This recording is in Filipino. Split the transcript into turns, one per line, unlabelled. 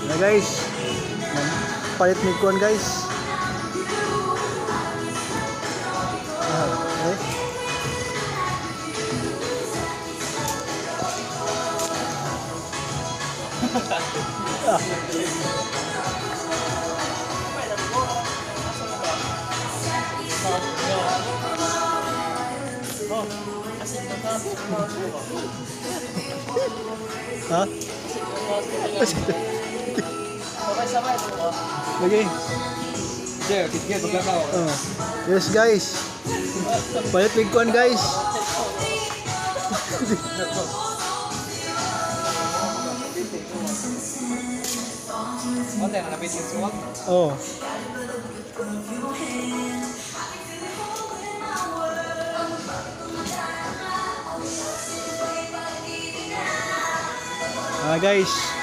Na guys, palit ni kuan guys. Okay. Ha? Lagi. Yes guys. Palit bigkuan guys. Oh. Guys.